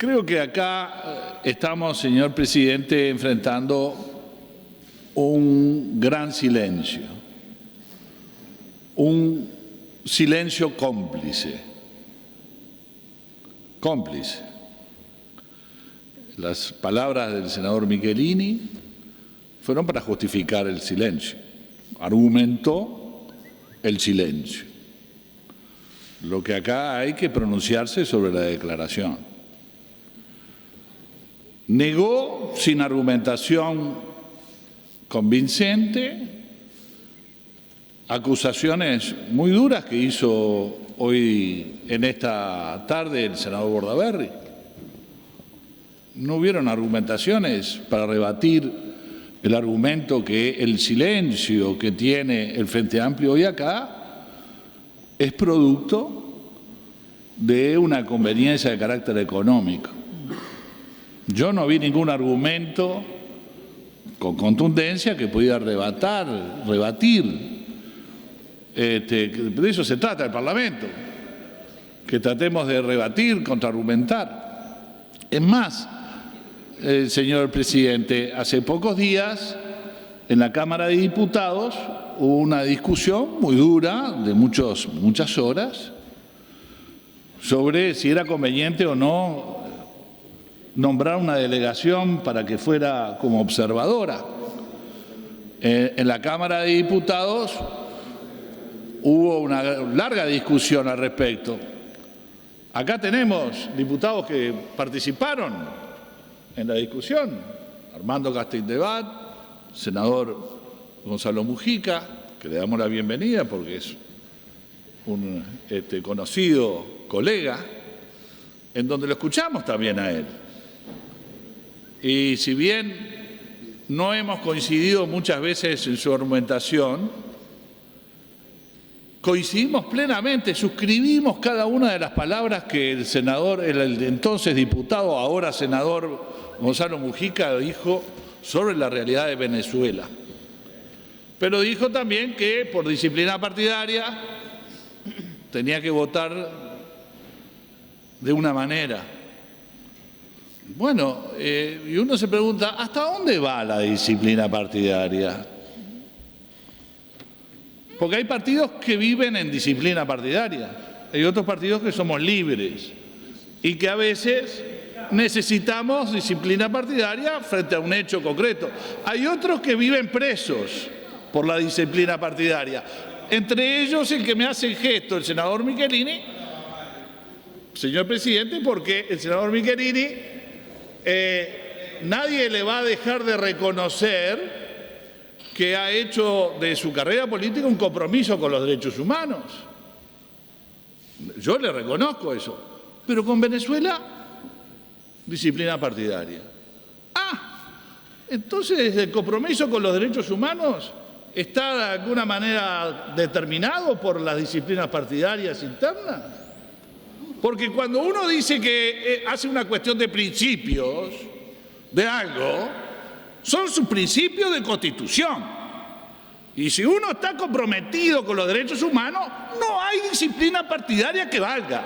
Creo que acá estamos, señor presidente, enfrentando un gran silencio, un silencio cómplice. Las palabras del senador Michelini fueron para justificar el silencio. Argumentó el silencio. Lo que acá hay que pronunciarse sobre la declaración. Negó sin argumentación convincente acusaciones muy duras que hizo hoy en esta tarde el senador Bordaberry. No hubieron argumentaciones para rebatir el argumento que el silencio que tiene el Frente Amplio hoy acá es producto de una conveniencia de carácter económico. Yo no vi ningún argumento con contundencia que pudiera rebatir. De eso se trata el Parlamento, que tratemos de rebatir, contraargumentar. Es más, señor presidente, hace pocos días en la Cámara de Diputados hubo una discusión muy dura de muchas horas sobre si era conveniente o no nombrar una delegación para que fuera como observadora. En la Cámara de Diputados hubo una larga discusión al respecto. Acá tenemos diputados que participaron en la discusión. Armando Castelldebat, senador Gonzalo Mujica, que le damos la bienvenida porque es un conocido colega, en donde lo escuchamos también a él. Y si bien no hemos coincidido muchas veces en su argumentación, coincidimos plenamente, suscribimos cada una de las palabras que el senador, el entonces diputado, ahora senador Gonzalo Mujica dijo sobre la realidad de Venezuela. Pero dijo también que por disciplina partidaria tenía que votar de una manera. Bueno, y uno se pregunta, ¿hasta dónde va la disciplina partidaria? Porque hay partidos que viven en disciplina partidaria, hay otros partidos que somos libres y que a veces necesitamos disciplina partidaria frente a un hecho concreto. Hay otros que viven presos por la disciplina partidaria, entre ellos el que me hace el gesto, el senador Michelini, señor presidente, porque el senador Michelini nadie le va a dejar de reconocer que ha hecho de su carrera política un compromiso con los derechos humanos. Yo le reconozco eso. Pero con Venezuela, disciplina partidaria. Entonces el compromiso con los derechos humanos está de alguna manera determinado por las disciplinas partidarias internas. Porque cuando uno dice que hace una cuestión de principios de algo, son sus principios de constitución. Y si uno está comprometido con los derechos humanos, no hay disciplina partidaria que valga.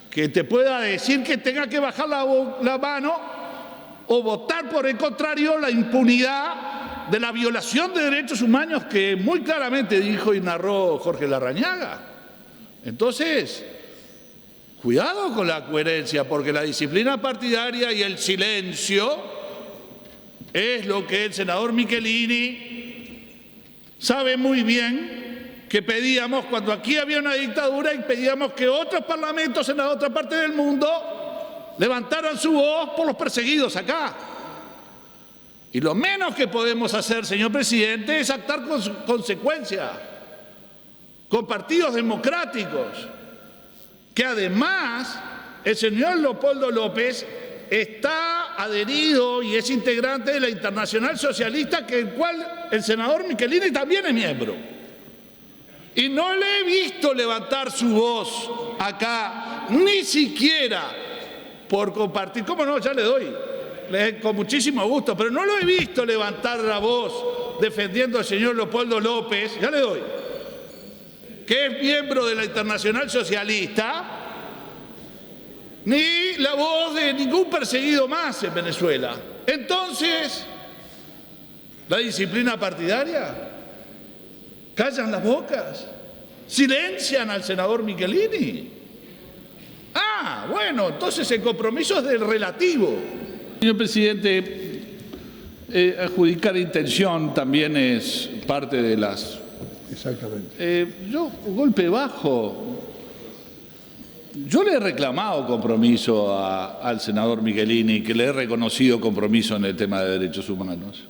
Que te pueda decir que tenga que bajar la mano o votar por el contrario la impunidad de la violación de derechos humanos que muy claramente dijo y narró Jorge Larrañaga. Entonces, cuidado con la coherencia, porque la disciplina partidaria y el silencio es lo que el senador Michelini sabe muy bien que pedíamos cuando aquí había una dictadura y pedíamos que otros parlamentos en la otra parte del mundo levantaran su voz por los perseguidos acá. Y lo menos que podemos hacer, señor presidente, es actuar con consecuencia, con partidos democráticos, que además el señor Leopoldo López está adherido y es integrante de la Internacional Socialista, que el cual el senador Michelini también es miembro. Y no le he visto levantar su voz acá, ni siquiera por compartir. ¿Cómo no? Ya le doy, con muchísimo gusto, pero no lo he visto levantar la voz defendiendo al señor Leopoldo López, ya le doy, que es miembro de la Internacional Socialista, ni la voz de ningún perseguido más en Venezuela. Entonces, la disciplina partidaria, callan las bocas, silencian al senador Michelini. Ah, bueno, entonces el compromiso es del relativo. Señor presidente, adjudicar intención también es parte de las... Exactamente. Golpe bajo. Yo le he reclamado compromiso al senador Michelini, que le he reconocido compromiso en el tema de derechos humanos.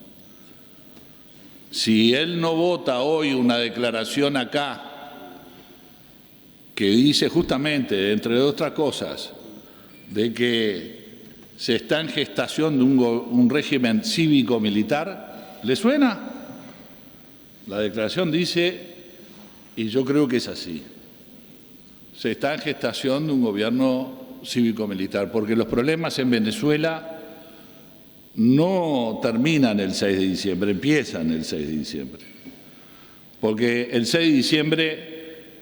Si él no vota hoy una declaración acá que dice justamente, entre otras cosas, de que se está en gestación de un régimen cívico-militar, ¿le suena? La declaración dice, y yo creo que es así, se está en gestación de un gobierno cívico-militar, porque los problemas en Venezuela no terminan el 6 de diciembre, empiezan el 6 de diciembre. Porque el 6 de diciembre,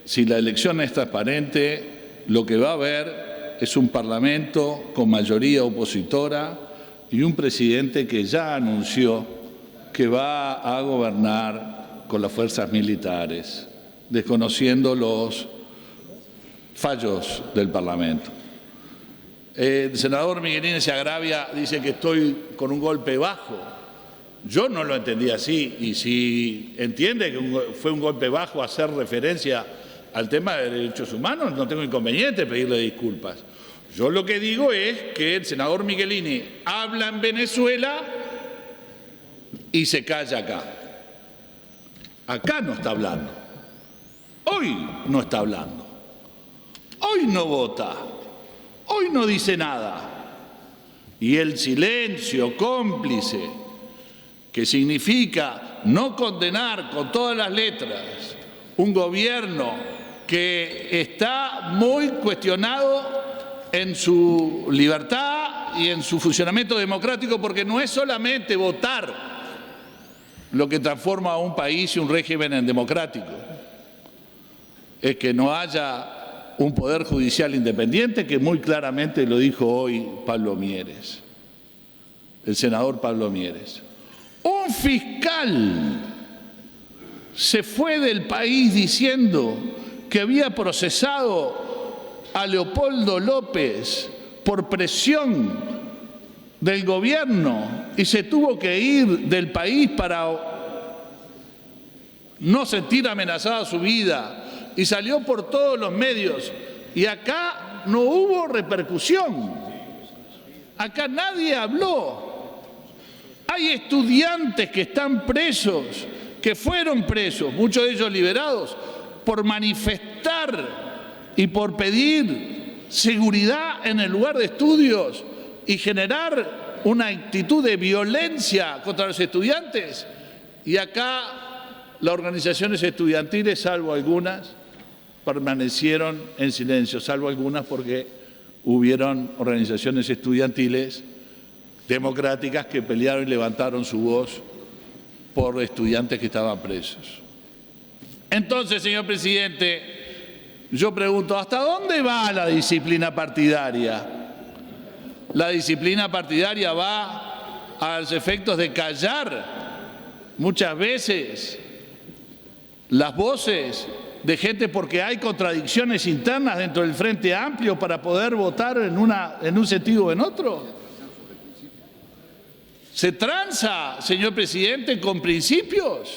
si la elección es transparente, lo que va a haber es un parlamento con mayoría opositora y un presidente que ya anunció que va a gobernar con las fuerzas militares, desconociendo los fallos del Parlamento. El senador Michelini se agravia, dice que estoy con un golpe bajo. Yo no lo entendí así, y si entiende que fue un golpe bajo hacer referencia al tema de derechos humanos, no tengo inconveniente en pedirle disculpas. Yo lo que digo es que el senador Michelini habla en Venezuela y se calla acá. Acá no está hablando. Hoy no está hablando. Hoy no vota. Hoy no dice nada. Y el silencio cómplice, que significa no condenar con todas las letras un gobierno que está muy cuestionado en su libertad y en su funcionamiento democrático, porque no es solamente votar lo que transforma a un país y un régimen en democrático, es que no haya un poder judicial independiente, que muy claramente lo dijo hoy Pablo Mieres, el senador Pablo Mieres. Un fiscal se fue del país diciendo que había procesado a Leopoldo López por presión del gobierno y se tuvo que ir del país para no sentir amenazada su vida, y salió por todos los medios, y acá no hubo repercusión, acá nadie habló. Hay estudiantes que están presos, que fueron presos, muchos de ellos liberados, por manifestar y por pedir seguridad en el lugar de estudios y generar una actitud de violencia contra los estudiantes. Y acá las organizaciones estudiantiles, salvo algunas, permanecieron en silencio, salvo algunas porque hubieron organizaciones estudiantiles democráticas que pelearon y levantaron su voz por estudiantes que estaban presos. Entonces, señor presidente, yo pregunto, ¿hasta dónde va la disciplina partidaria? La disciplina partidaria va a los efectos de callar muchas veces las voces de gente, porque hay contradicciones internas dentro del Frente Amplio para poder votar en un sentido o en otro. Se tranza, señor presidente, con principios,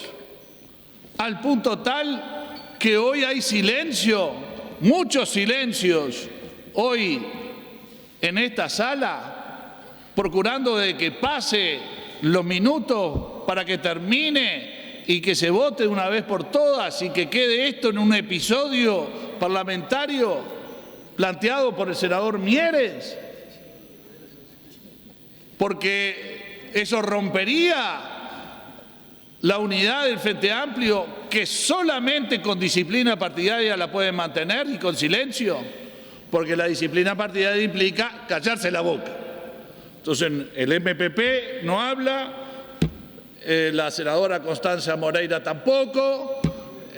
al punto tal que hoy hay silencio, muchos silencios, hoy en esta sala, procurando de que pase los minutos para que termine y que se vote de una vez por todas y que quede esto en un episodio parlamentario planteado por el senador Mieres, porque eso rompería la unidad del Frente Amplio, que solamente con disciplina partidaria la pueden mantener, y con silencio, porque la disciplina partidaria implica callarse la boca. Entonces el MPP no habla, la senadora Constanza Moreira tampoco,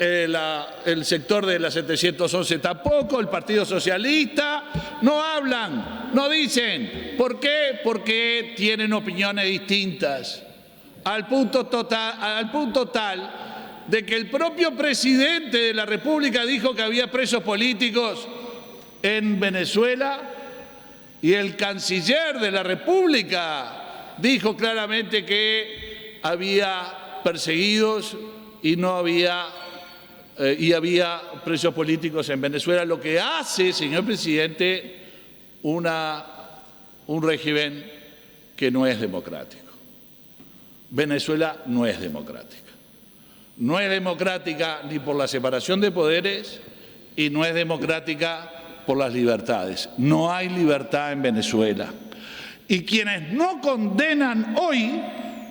el sector de la 711 tampoco, el Partido Socialista, no hablan, no dicen. ¿Por qué? Porque tienen opiniones distintas, al punto tal de que el propio presidente de la República dijo que había presos políticos en Venezuela y el canciller de la República dijo claramente que había perseguidos y no había había presos políticos en Venezuela, lo que hace, señor presidente, un régimen que no es democrático. Venezuela no es democrática. No es democrática ni por la separación de poderes y no es democrática por las libertades. No hay libertad en Venezuela. Y quienes no condenan hoy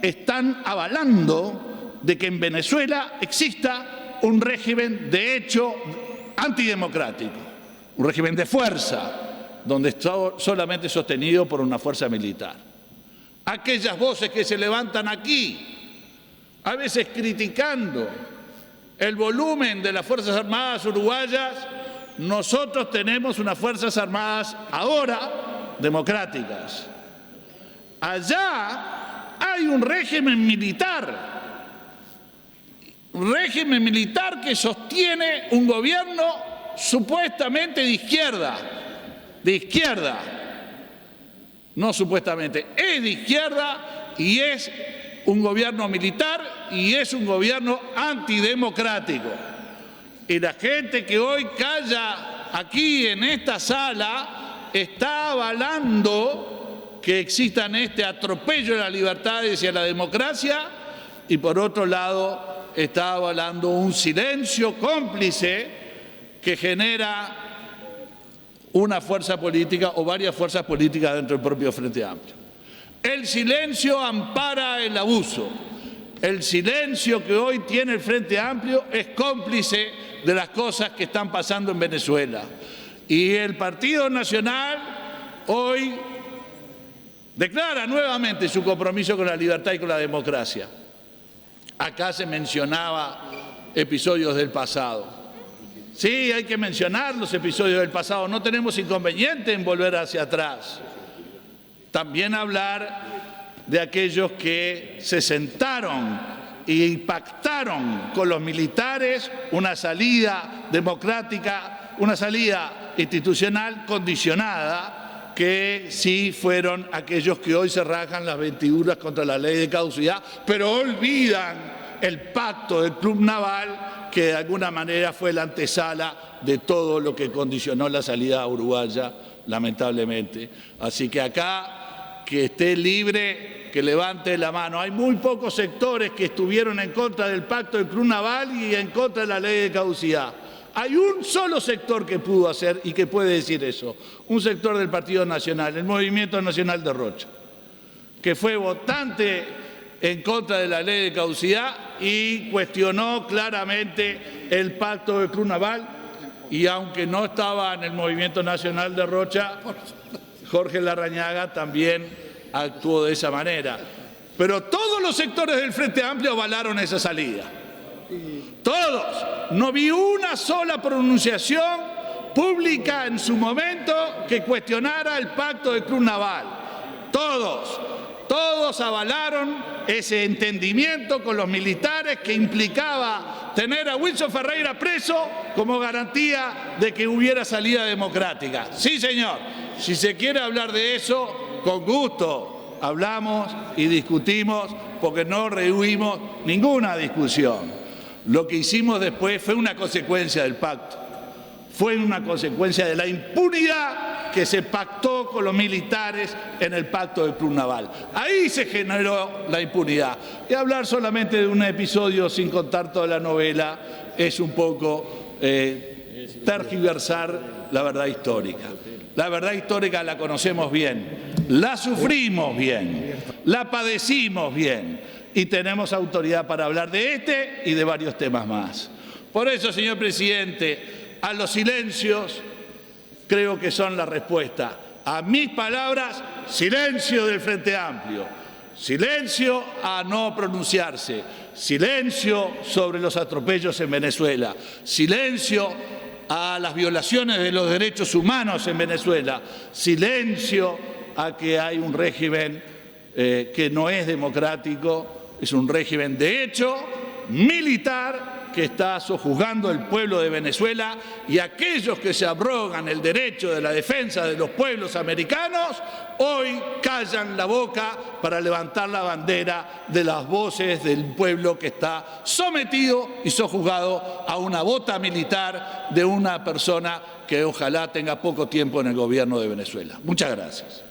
están avalando de que en Venezuela exista un régimen de hecho antidemocrático, un régimen de fuerza, donde está solamente sostenido por una fuerza militar. Aquellas voces que se levantan aquí, a veces criticando el volumen de las Fuerzas Armadas uruguayas, nosotros tenemos unas Fuerzas Armadas ahora democráticas. Allá hay un régimen militar que sostiene un gobierno supuestamente de izquierda, no supuestamente, es de izquierda y es un gobierno militar y es un gobierno antidemocrático. Y la gente que hoy calla aquí en esta sala está avalando que existan este atropello de las libertades y a la democracia y por otro lado está avalando un silencio cómplice que genera una fuerza política o varias fuerzas políticas dentro del propio Frente Amplio. El silencio ampara el abuso. El silencio que hoy tiene el Frente Amplio es cómplice de las cosas que están pasando en Venezuela. Y el Partido Nacional hoy declara nuevamente su compromiso con la libertad y con la democracia. Acá se mencionaba episodios del pasado. Sí, hay que mencionar los episodios del pasado, no tenemos inconveniente en volver hacia atrás. También hablar de aquellos que se sentaron y pactaron con los militares una salida democrática, una salida institucional condicionada, que sí fueron aquellos que hoy se rajan las vestiduras contra la ley de caducidad, pero olvidan el pacto del Club Naval, que de alguna manera fue la antesala de todo lo que condicionó la salida uruguaya, lamentablemente. Así que acá, que esté libre, que levante la mano. Hay muy pocos sectores que estuvieron en contra del pacto del Club Naval y en contra de la ley de caducidad. Hay un solo sector que pudo hacer y que puede decir eso, un sector del Partido Nacional, el Movimiento Nacional de Rocha, que fue votante en contra de la ley de caducidad y cuestionó claramente el pacto del Club Naval, y aunque no estaba en el Movimiento Nacional de Rocha, Jorge Larrañaga también actuó de esa manera. Pero todos los sectores del Frente Amplio avalaron esa salida. Todos. No vi una sola pronunciación pública en su momento que cuestionara el pacto del Club Naval. Todos avalaron ese entendimiento con los militares que implicaba tener a Wilson Ferreira preso como garantía de que hubiera salida democrática. Sí, señor. Si se quiere hablar de eso, con gusto hablamos y discutimos, porque no rehuimos ninguna discusión. Lo que hicimos después fue una consecuencia del pacto, fue una consecuencia de la impunidad que se pactó con los militares en el pacto del Club Naval. Ahí se generó la impunidad. Y hablar solamente de un episodio sin contar toda la novela es un poco tergiversar la verdad histórica. La verdad histórica la conocemos bien, la sufrimos bien, la padecimos bien y tenemos autoridad para hablar de este y de varios temas más. Por eso, señor presidente, a los silencios creo que son la respuesta. A mis palabras, silencio del Frente Amplio, Silencio a no pronunciarse. Silencio sobre los atropellos en Venezuela. Silencio a las violaciones de los derechos humanos en Venezuela. Silencio a que hay un régimen que no es democrático, es un régimen de hecho militar que está sojuzgando el pueblo de Venezuela, y aquellos que se abrogan el derecho de la defensa de los pueblos americanos hoy callan la boca para levantar la bandera de las voces del pueblo que está sometido y sojuzgado a una bota militar de una persona que ojalá tenga poco tiempo en el gobierno de Venezuela. Muchas gracias.